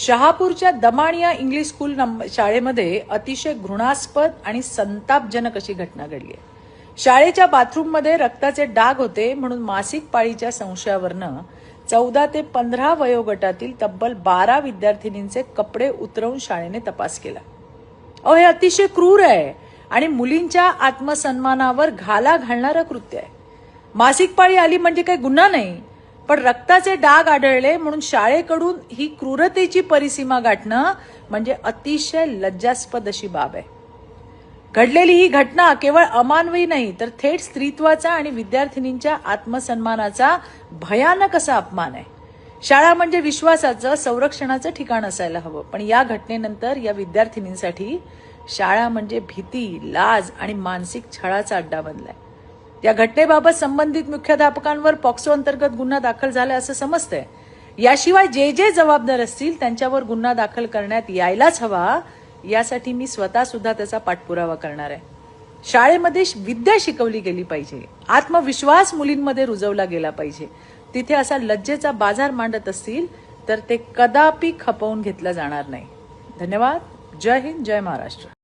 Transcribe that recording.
शहापूरच्या दमाणिया English school शाळेमध्ये अतिशय घृणास्पद आणि संतापजनक अशी घटना घडली आहे. शाळेच्या बाथरूममध्ये रक्ताचे डाग होते म्हणून मासिक पाळीच्या संशयावरनं 14 ते 15 वयोगटातील तब्बल 12 विद्यार्थिनींचे कपडे उतरवून शाळेने तपास केला. हे अतिशय क्रूर आहे आणि मुलींच्या आत्मसन्मानावर घाला घालणारं कृत्य आहे. मासिक पाळी आली म्हणजे काही गुन्हा नाही, पण रक्ताचे डाग आढळले म्हणून शाळेकडून ही क्रूरतेची परिसीमा गाठणं म्हणजे अतिशय लज्जास्पद अशी बाब आहे. घडलेली ही घटना केवळ अमानवी नाही तर थेट स्त्रीत्वाचा आणि विद्यार्थिनींच्या आत्मसन्मानाचा भयानक असा अपमान आहे. शाळा म्हणजे विश्वासाचं, संरक्षणाचं ठिकाण असायला हवं, पण या घटनेनंतर या विद्यार्थिनींसाठी शाळा म्हणजे भीती, लाज आणि मानसिक छळाचा अड्डा बनलाय. या घटनेबाबत संबंधित मुख्याध्यापकांवर पॉक्सो अंतर्गत गुन्हा दाखल झाला असं समजतंय. याशिवाय जे जे जबाबदार असतील त्यांच्यावर गुन्हा दाखल करण्यात यायलाच हवा, यासाठी मी स्वतः सुद्धा त्याचा पाठपुरावा करणार आहे. शाळेमध्ये विद्या शिकवली गेली पाहिजे, आत्मविश्वास मुलींमध्ये रुजवला गेला पाहिजे. तिथे असा लज्जेचा बाजार मांडत असतील तर ते कदापि खपवून घेतलं जाणार नाही. धन्यवाद. जय हिंद, जय महाराष्ट्र.